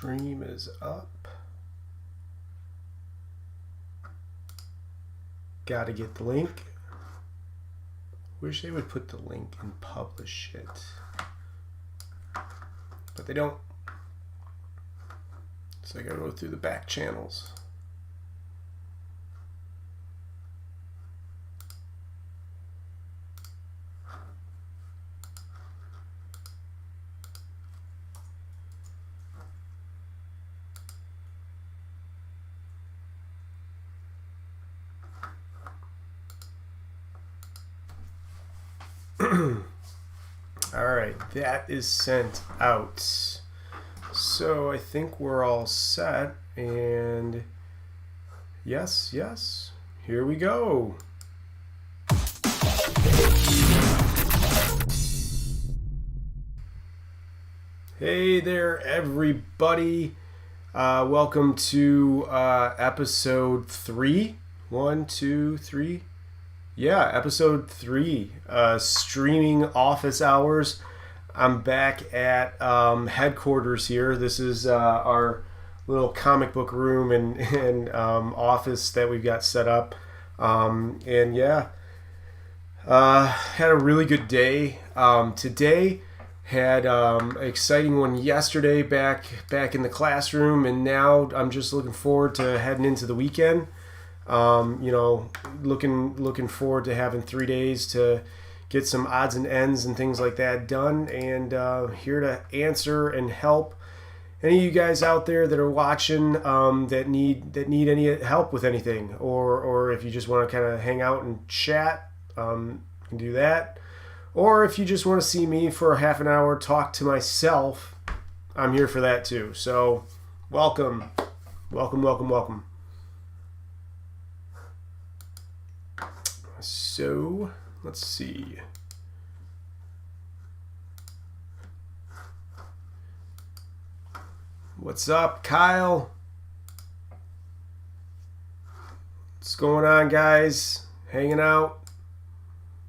Stream is up. Gotta get the link. Wish they would put the link and publish it. But they don't. So I gotta go through the back channels. All right, that is sent out. So I think we're all set, and yes, here we go. Hey there, everybody. Welcome to episode 3. 1, 2, 3. Yeah, episode 3, streaming office hours. I'm back at headquarters here. This is our little comic book room and office that we've got set up. And yeah, had a really good day. Today had an exciting one yesterday back in the classroom, and now I'm just looking forward to heading into the weekend. Looking forward to having 3 days to get some odds and ends and things like that done, and here to answer and help any of you guys out there that are watching that need any help with anything, or if you just want to kind of hang out and chat, you can do that. Or if you just want to see me for a half an hour talk to myself, I'm here for that too. So welcome. So, let's see. What's up, Kyle? What's going on, guys? Hanging out?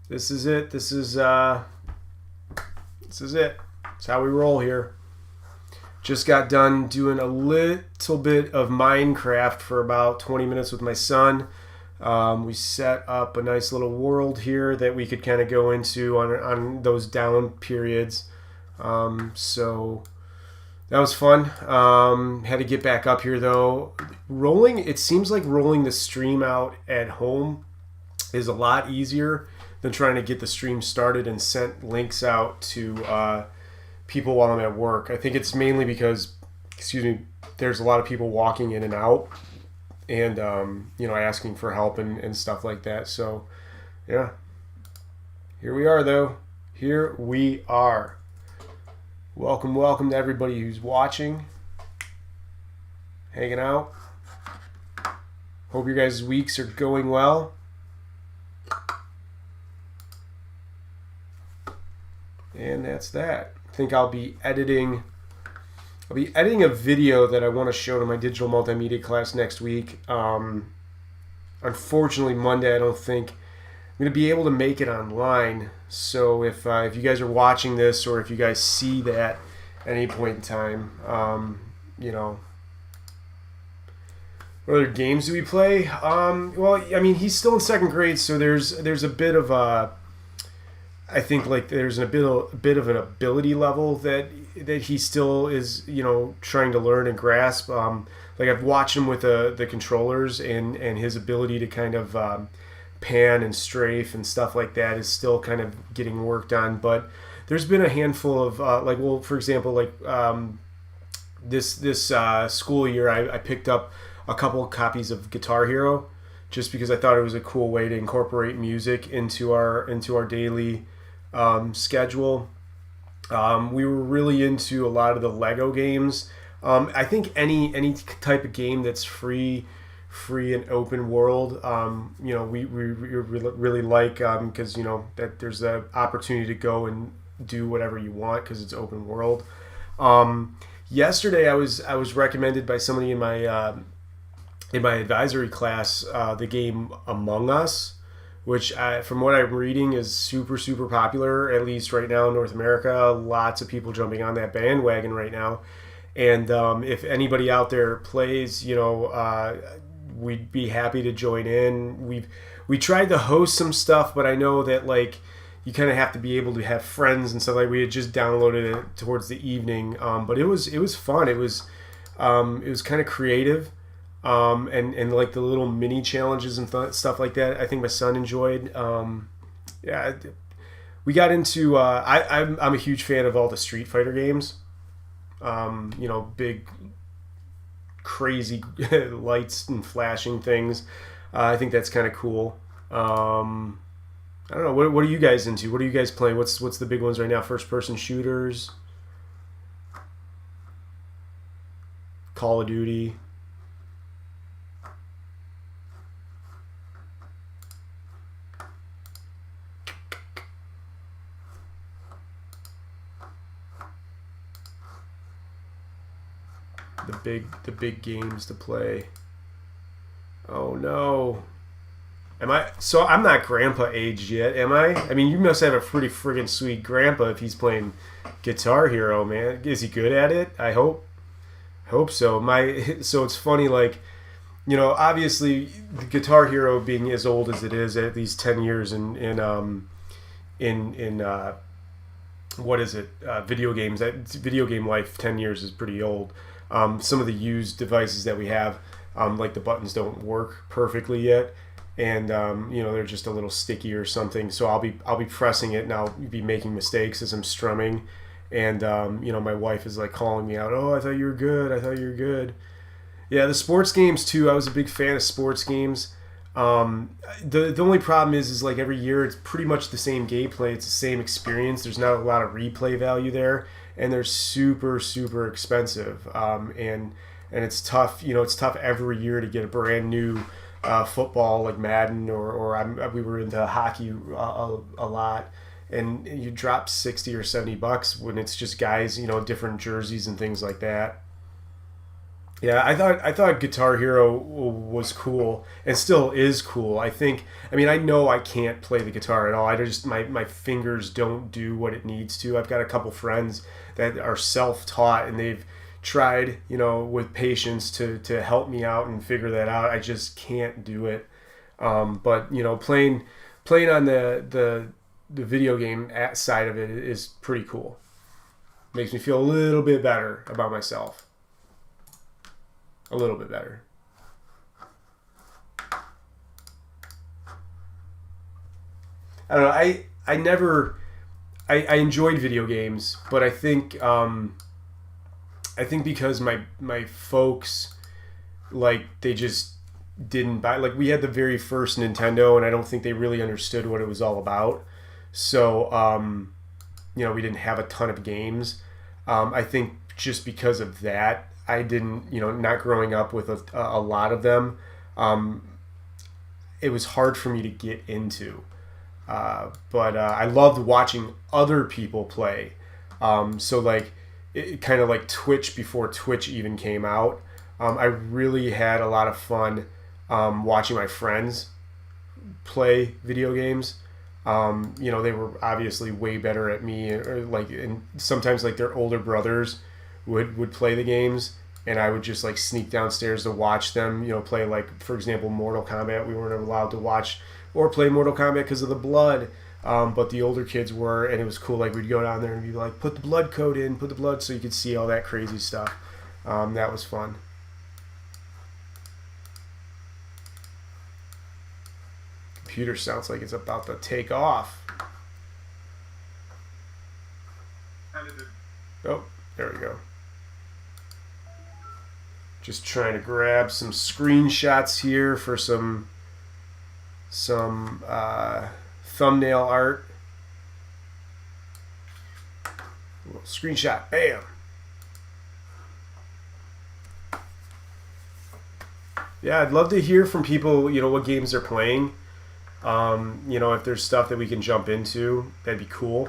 This is it. This is it. It's how we roll here. Just got done doing a little bit of Minecraft for about 20 minutes with my son. We set up a nice little world here that we could kind of go into on those down periods. So that was fun. Had to get back up here though. It seems like rolling the stream out at home is a lot easier than trying to get the stream started and sent links out to people while I'm at work. I think it's mainly because, there's a lot of people walking in and out. And, asking for help and stuff like that. So, yeah. Here we are, though. Here we are. Welcome to everybody who's watching. Hanging out. Hope your guys' weeks are going well. And that's that. I think I'll be editing a video that I want to show to my digital multimedia class next week. Unfortunately, Monday, I don't think I'm going to be able to make it online. So if you guys are watching this, or if you guys see that at any point in time, what other games do we play? He's still in second grade, so there's a bit of I think like there's a bit of an ability level that he still is, trying to learn and grasp. Like I've watched him with the controllers, and his ability to kind of pan and strafe and stuff like that is still kind of getting worked on. But there's been a handful of for example, this school year, I picked up a couple of copies of Guitar Hero just because I thought it was a cool way to incorporate music into our daily schedule. We were really into a lot of the Lego games. I think any type of game that's free and open world, we really like, because that there's the opportunity to go and do whatever you want because it's open world. Yesterday I was recommended by somebody in my advisory class the game Among Us, which from what I'm reading is super, super popular, at least right now in North America. Lots of people jumping on that bandwagon right now. And if anybody out there plays, we'd be happy to join in. We tried to host some stuff, but I know that like you kind of have to be able to have friends and stuff. Like we had just downloaded it towards the evening, but it was fun. It was kind of creative, and like the little mini challenges and stuff like that. I think my son enjoyed. Yeah, we got into. I'm a huge fan of all the Street Fighter games. Big, crazy lights and flashing things. I think that's kind of cool. I don't know. What are you guys into? What are you guys playing? What's the big ones right now? First person shooters, Call of Duty. The big games to play. Oh no. I'm not grandpa aged yet, am I? I mean, you must have a pretty friggin' sweet grandpa if he's playing Guitar Hero, man. Is he good at it? I hope so. So it's funny, like, obviously the Guitar Hero being as old as it is, at least 10 years in what is it? Video games. Video game life, 10 years is pretty old. Some of the used devices that we have, like the buttons don't work perfectly yet, and they're just a little sticky or something. So I'll be pressing it and I'll be making mistakes as I'm strumming, and my wife is like calling me out. Oh, I thought you were good. I thought you were good. Yeah, the sports games too. I was a big fan of sports games. The only problem is like every year it's pretty much the same gameplay. It's the same experience. There's not a lot of replay value there, and they're super super expensive. And it's tough. It's tough every year to get a brand new football like Madden or we were into hockey a lot, and you drop $60 or $70 when it's just guys, different jerseys and things like that. Yeah, I thought Guitar Hero was cool and still is cool. I know I can't play the guitar at all. I just my fingers don't do what it needs to. I've got a couple friends that are self-taught and they've tried, with patience to help me out and figure that out. I just can't do it. But playing on the video game side of it is pretty cool. Makes me feel a little bit better about myself. A little bit better. I don't know. I enjoyed video games, but I think because my folks, like, they just didn't buy, like, we had the very first Nintendo and I don't think they really understood what it was all about. So we didn't have a ton of games. I think just because of that, I didn't, not growing up with a lot of them, it was hard for me to get into. But I loved watching other people play. So like, it kind of like Twitch before Twitch even came out. I really had a lot of fun watching my friends play video games. They were obviously way better at me, and sometimes like their older brothers would play the games, and I would just like sneak downstairs to watch them, play, like, for example, Mortal Kombat. We weren't allowed to watch or play Mortal Kombat because of the blood, but the older kids were, and it was cool. Like, we'd go down there and be like, put the blood code in, put the blood, so you could see all that crazy stuff. That was fun. Computer sounds like it's about to take off. Oh, there we go. Just trying to grab some screenshots here for some thumbnail art. Screenshot, bam. Yeah, I'd love to hear from people, what games they're playing. If there's stuff that we can jump into, that'd be cool.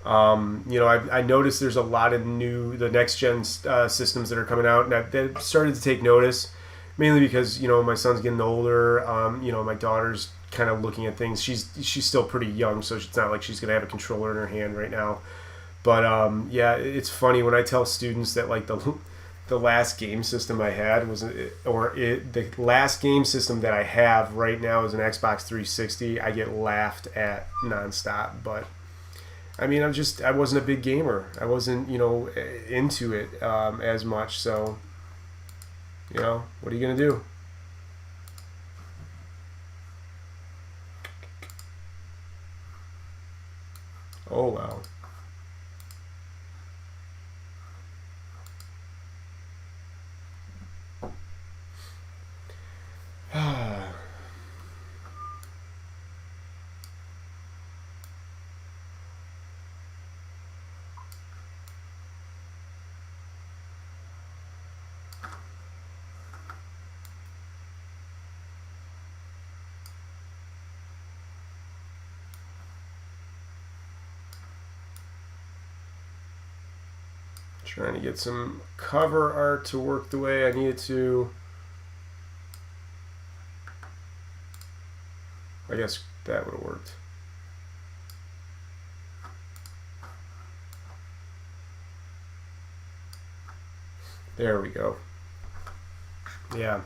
I noticed there's a lot of the next gen systems that are coming out, and that started to take notice, mainly because my son's getting older. My daughter's kind of looking at things. She's still pretty young, so it's not like she's gonna have a controller in her hand right now. But it's funny when I tell students that like the last game system I had was, the last game system that I have right now is an Xbox 360. I get laughed at nonstop, but I mean, I wasn't a big gamer. I wasn't, into it as much. So, what are you gonna do? Oh well. Trying to get some cover art to work the way I need it to. I guess that would have worked. There we go. Yeah.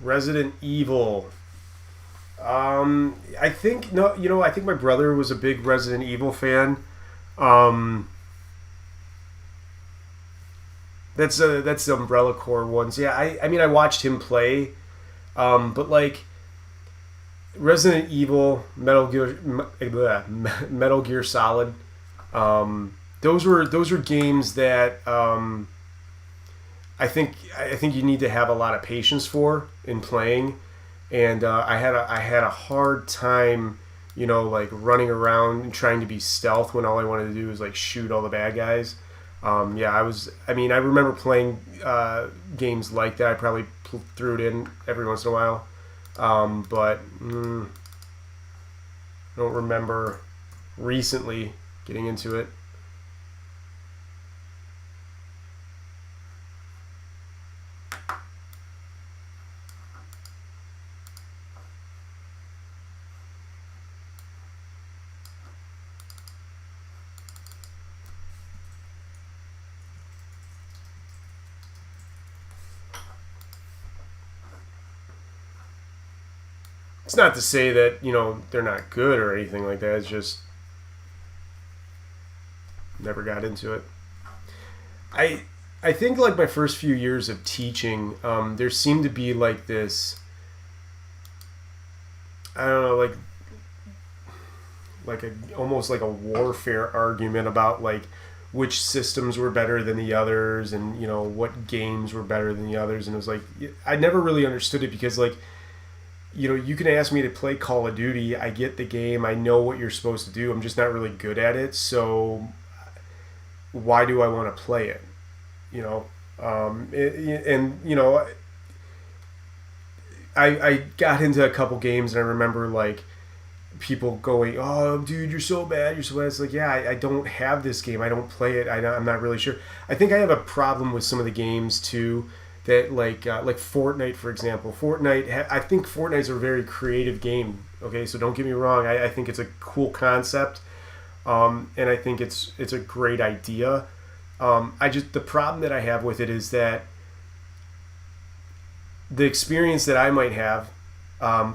Resident Evil. I think no, I think my brother was a big Resident Evil fan. That's the Umbrella Corps ones. Yeah, I mean I watched him play, but like Resident Evil, Metal Gear Solid, those were games that I think you need to have a lot of patience for in playing, and I had a hard time, like running around and trying to be stealth when all I wanted to do was like shoot all the bad guys. Yeah, I remember playing games like that. I probably threw it in every once in a while, but I don't remember recently getting into it. It's not to say that they're not good or anything like that. It's just never got into it. I I think like my first few years of teaching, there seemed to be like this. I don't know, like a almost like a warfare argument about like which systems were better than the others, and what games were better than the others, and it was like I never really understood it because like you can ask me to play Call of Duty. I get the game. I know what you're supposed to do. I'm just not really good at it. So why do I want to play it? And I got into a couple games and I remember like people going, "Oh, dude, you're so bad. You're so bad." It's like, yeah, I don't have this game. I don't play it. I'm not really sure. I think I have a problem with some of the games too. That like Fortnite, for example. I think Fortnite's a very creative game. Okay, so don't get me wrong. I think it's a cool concept, and I think it's a great idea. The problem that I have with it is that the experience that I might have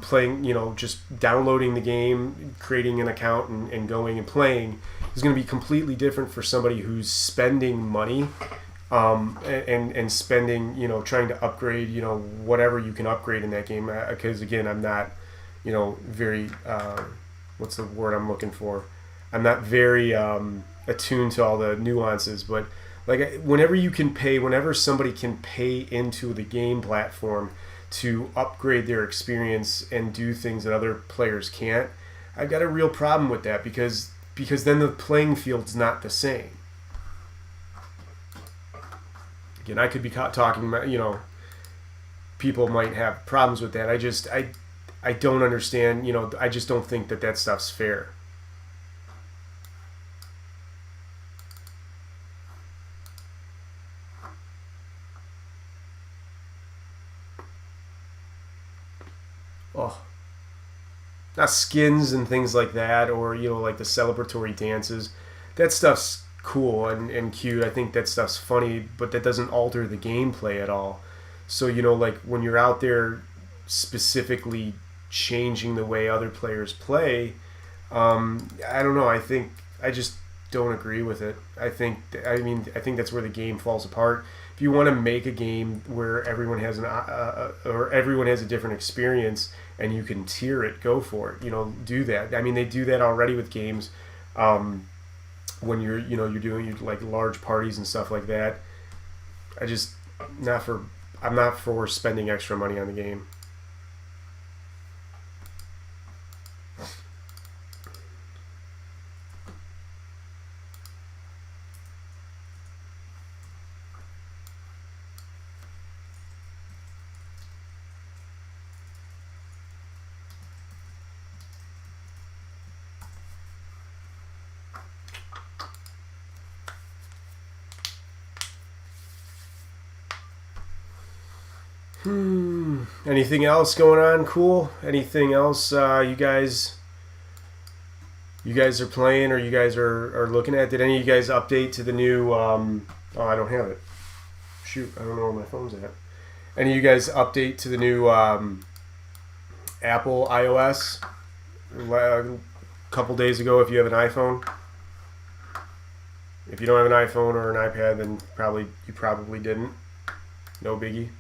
playing, just downloading the game, creating an account, and going and playing is going to be completely different for somebody who's spending money. And spending, trying to upgrade, whatever you can upgrade in that game. Because again, I'm not, very, what's the word I'm looking for? I'm not very attuned to all the nuances. But like whenever somebody can pay into the game platform to upgrade their experience and do things that other players can't, I've got a real problem with that because then the playing field's not the same. Again, I could be talking, people might have problems with that. I don't understand, I just don't think that stuff's fair. Oh, not skins and things like that, or, like the celebratory dances. That stuff's cool and cute. I think that stuff's funny, but that doesn't alter the gameplay at all. So, like when you're out there specifically changing the way other players play, I don't know. I just don't agree with it. I think that's where the game falls apart. If you want to make a game where everyone has or everyone has a different experience and you can tier it, go for it. Do that. I mean, they do that already with games. When you're doing like large parties and stuff like that. I'm not for spending extra money on the game. Anything else going on cool? Anything else you guys are playing or you guys are looking at? Did any of you guys update to the new I don't have it. Shoot, I don't know where my phone's at. Any of you guys update to the new Apple iOS a couple days ago if you have an iPhone? If you don't have an iPhone or an iPad, then you probably didn't. No biggie.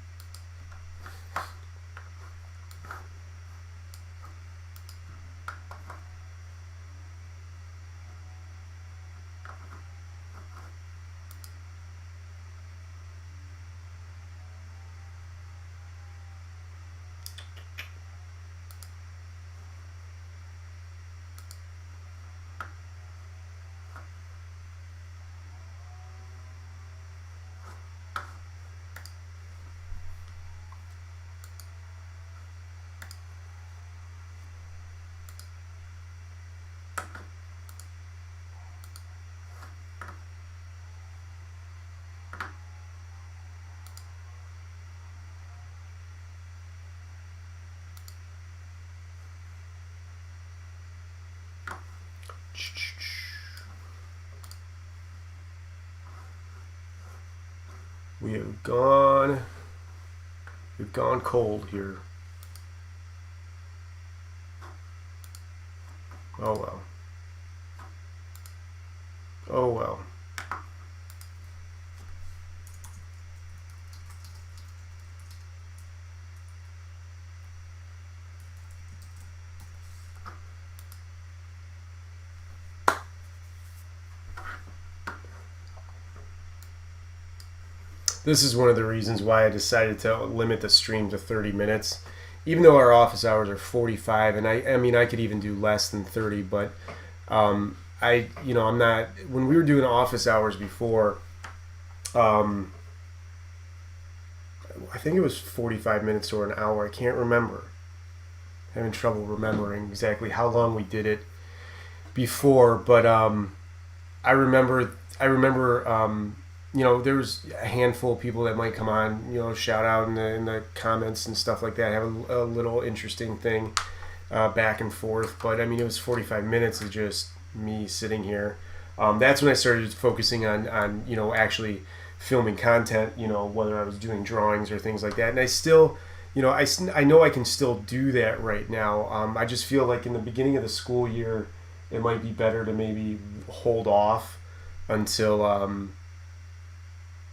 We've gone cold here. Oh well. Oh well. This is one of the reasons why I decided to limit the stream to 30 minutes. Even though our office hours are 45, and I mean, I could even do less than 30, but I'm not, when we were doing office hours before, I think it was 45 minutes or an hour. I can't remember. I'm having trouble remembering exactly how long we did it before, but I remember there was a handful of people that might come on, shout out in the comments and stuff like that, have a little interesting thing back and forth. But I mean, it was 45 minutes of just me sitting here. That's when I started focusing on actually filming content, whether I was doing drawings or things like that. And I still, I know I can still do that right now. I just feel like in the beginning of the school year, it might be better to maybe hold off until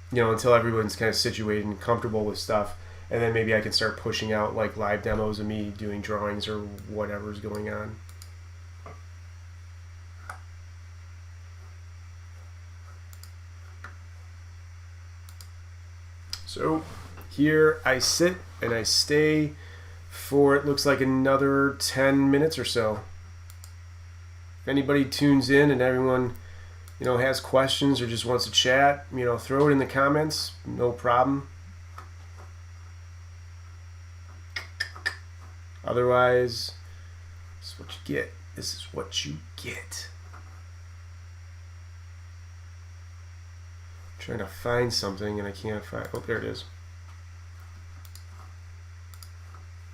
until everyone's kind of situated and comfortable with stuff, and then maybe I can start pushing out like live demos of me doing drawings or whatever's going on. So here I sit and I stay for, it looks like, another 10 minutes or so. If anybody tunes in and everyone has questions or just wants to chat, throw it in the comments. No problem. Otherwise, this is what you get. This is what you get. I'm trying to find something and I can't find. Oh, there it is.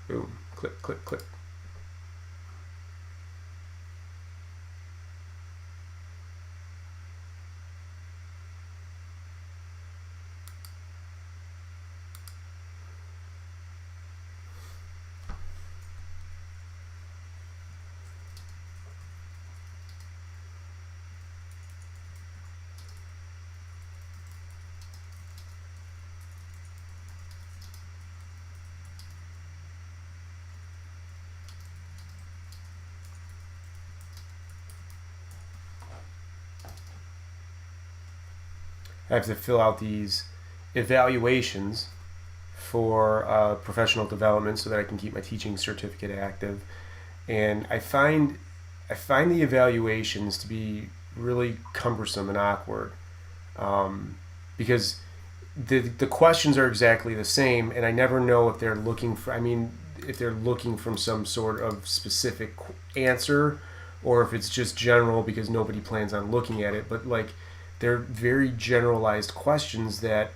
Boom. Click, click, click. I have to fill out these evaluations for professional development so that I can keep my teaching certificate active. And I find the evaluations to be really cumbersome and awkward, because the questions are exactly the same, and I never know if they're looking for. I mean, if they're looking from some sort of specific answer, or if it's just general because nobody plans on looking at it. But like, they're very generalized questions that,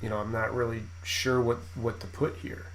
I'm not really sure what to put here.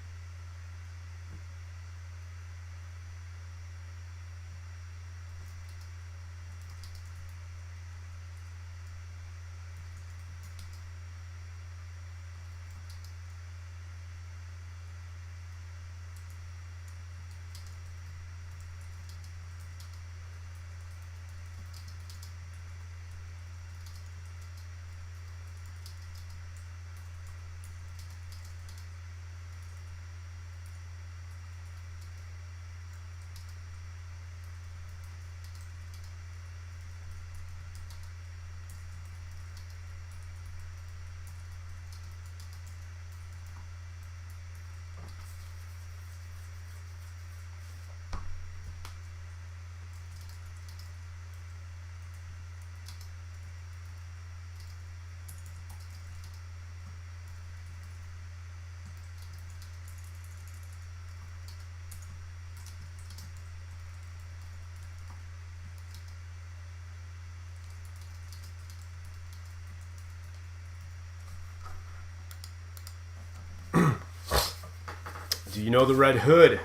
Do you know the Red Hood?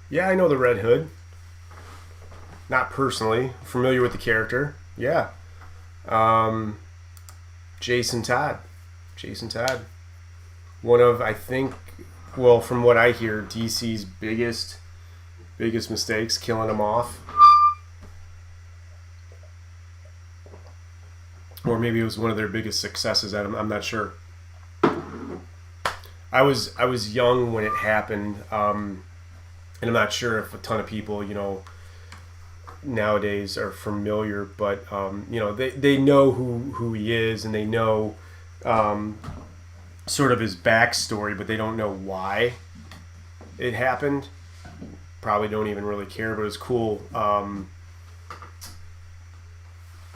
Yeah, I know the Red Hood. Not personally. Familiar with the character. Yeah. Jason Todd. One of, I think, well, from what I hear, DC's biggest mistakes, killing him off. Or maybe it was one of their biggest successes at him. I'm not sure. I was young when it happened, and I'm not sure if a ton of people, nowadays are familiar, but they know who he is, and they know sort of his backstory, but they don't know why it happened. Probably don't even really care, but it's cool. I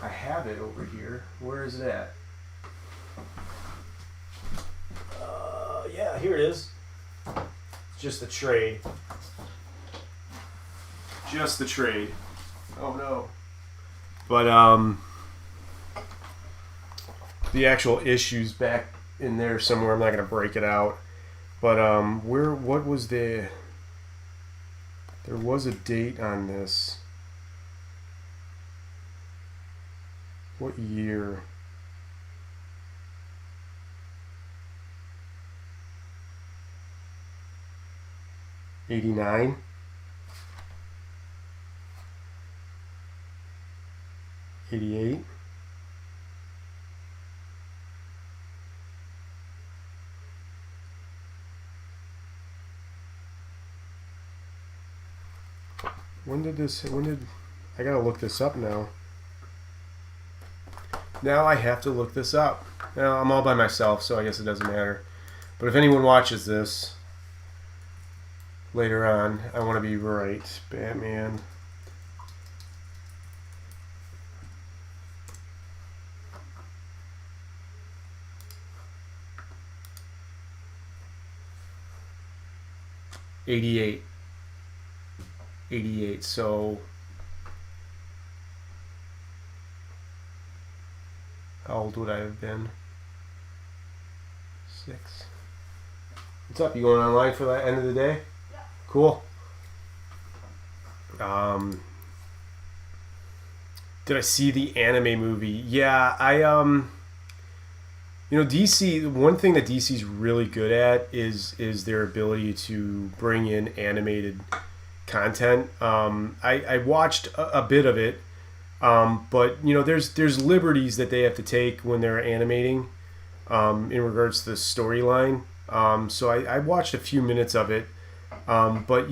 have it over here. Where is it at? Yeah, here it is. It's just the trade. Oh no. But the actual issue's back in there somewhere. I'm not gonna break it out. But what was there was a date on this. What year? 89. 88. When did I gotta look this up now. Now I have to look this up. Now I'm all by myself, so I guess it doesn't matter. But if anyone watches this later on, I want to be right. Batman. '88. So how old would I have been? 6. What's up? You going online for the end of the day? Yeah. Cool. Did I see the anime movie? Yeah, DC. One thing that DC's really good at is their ability to bring in animated content. I watched a bit of it, but there's liberties that they have to take when they're animating, in regards to the storyline. So I watched a few minutes of it, but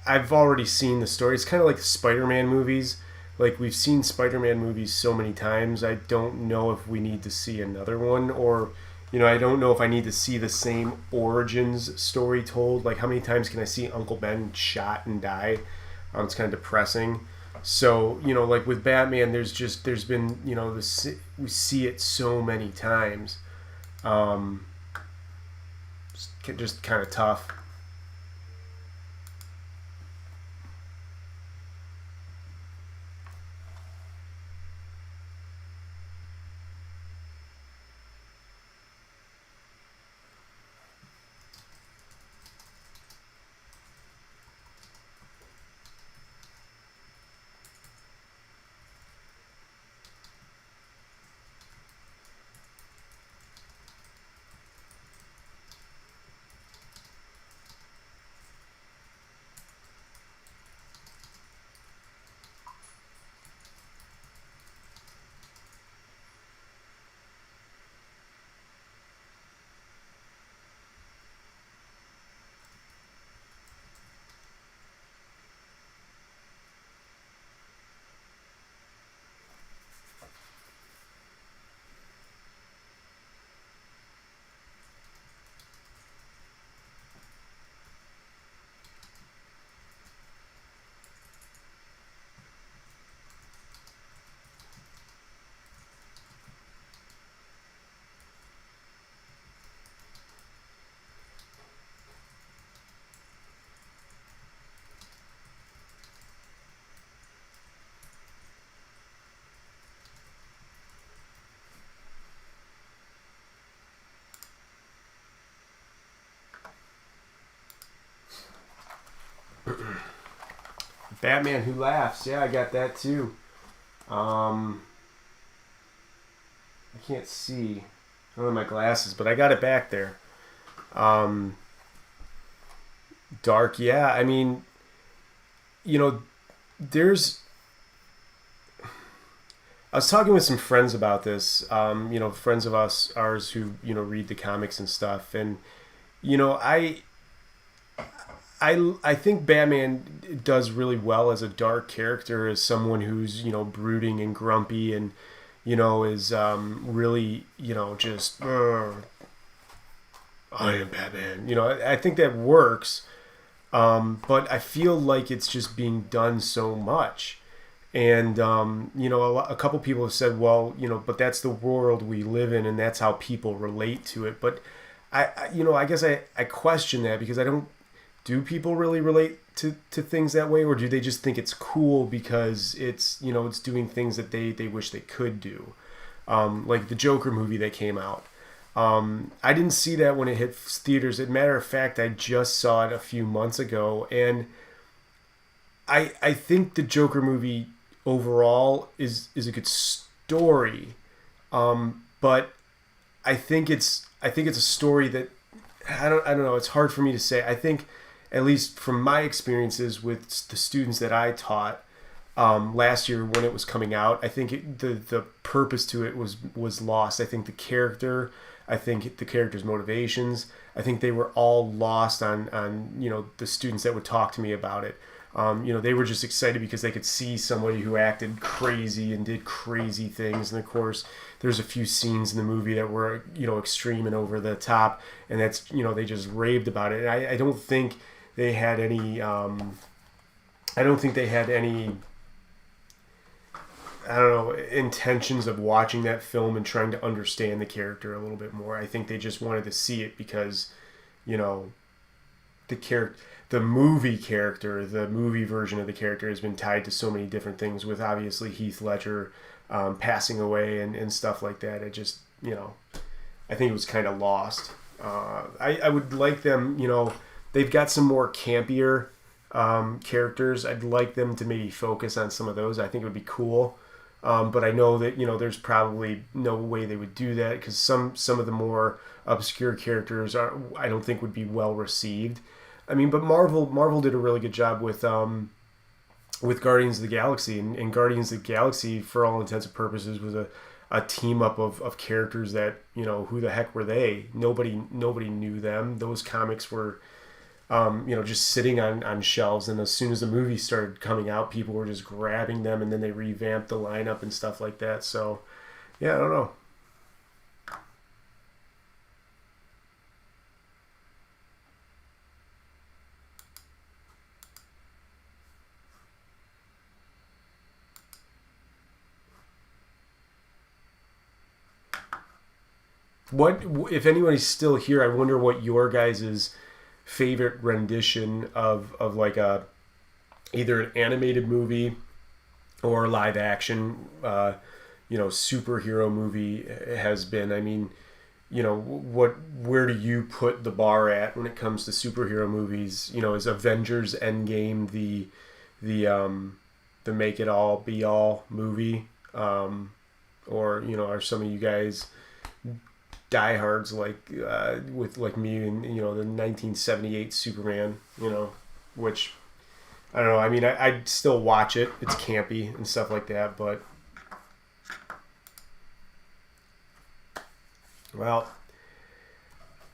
I've already seen the story. It's kind of like the Spider-Man movies. like we've seen Spider-Man movies so many times. I don't know if we need to see another one, or I don't know if I need to see the same origins story told. Like, how many times can I see Uncle Ben shot and die? It's kind of depressing. So, like with Batman, there's been, we see it so many times. Um, just kind of tough. Batman Who Laughs. Yeah, I got that too. I can't see. I don't have my glasses, but I got it back there. Um, Dark. Yeah, I mean, there's. I was talking with some friends about this. Friends of ours who read the comics and stuff, and I I think Batman does really well as a dark character, as someone who's brooding and grumpy and is really just I am Batman. I think that works, but I feel like it's just being done so much. And a couple people have said, well, but that's the world we live in, and that's how people relate to it. But I guess I question that, because I don't. Do people really relate to things that way, or do they just think it's cool because it's it's doing things that they wish they could do, like the Joker movie that came out. I didn't see that when it hit theaters. As a matter of fact, I just saw it a few months ago, and I think the Joker movie overall is a good story, but I think it's a story that I don't know. It's hard for me to say. I think, at least from my experiences with the students that I taught last year when it was coming out, I think the purpose to it was lost. I think the character's motivations, I think they were all lost on the students that would talk to me about it. They were just excited because they could see somebody who acted crazy and did crazy things. And of course, there's a few scenes in the movie that were, extreme and over the top. And that's, they just raved about it. And I don't think they had any, intentions of watching that film and trying to understand the character a little bit more. I think they just wanted to see it because, the movie character, the movie version of the character has been tied to so many different things, with obviously Heath Ledger passing away and stuff like that. It just, I think it was kind of lost. I would like them, they've got some more campier characters. I'd like them to maybe focus on some of those. I think it would be cool. But I know that, there's probably no way they would do that, because some of the more obscure characters I don't think would be well received. I mean, but Marvel did a really good job with Guardians of the Galaxy, and Guardians of the Galaxy, for all intents and purposes, was a team up of characters that, who the heck were they? Nobody knew them. Those comics were just sitting on shelves. And as soon as the movie started coming out, people were just grabbing them, and then they revamped the lineup and stuff like that. So, yeah, I don't know. What if anybody's still here? I wonder what your guys' favorite rendition of like a either an animated movie or live action, superhero movie has been. I mean, where do you put the bar at when it comes to superhero movies? Is Avengers Endgame the make it all be all movie, or are some of you guys diehards with like me and the 1978 Superman, which I don't know. I mean, I'd still watch it. It's campy and stuff like that, but well,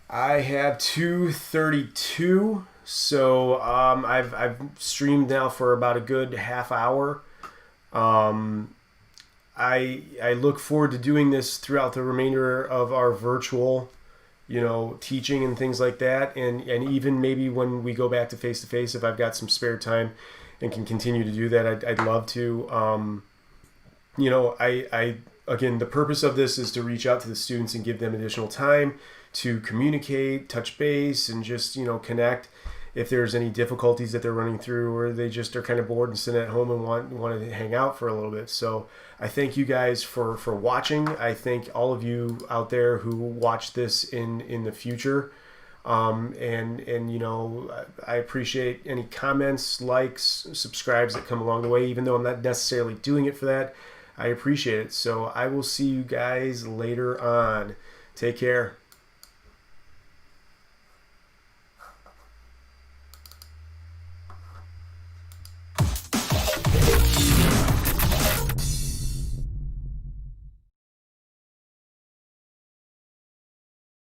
I have 232, so I've streamed now for about a good half hour. I look forward to doing this throughout the remainder of our virtual, teaching and things like that, and even maybe when we go back to face, if I've got some spare time and can continue to do that, I'd love to. I again, the purpose of this is to reach out to the students and give them additional time to communicate, touch base, and just connect. If there's any difficulties that they're running through, or they just are kind of bored and sitting at home and want to hang out for a little bit. So I thank you guys for watching. I thank all of you out there who watch this in the future. And I appreciate any comments, likes, subscribes that come along the way, even though I'm not necessarily doing it for that. I appreciate it. So I will see you guys later on. Take care.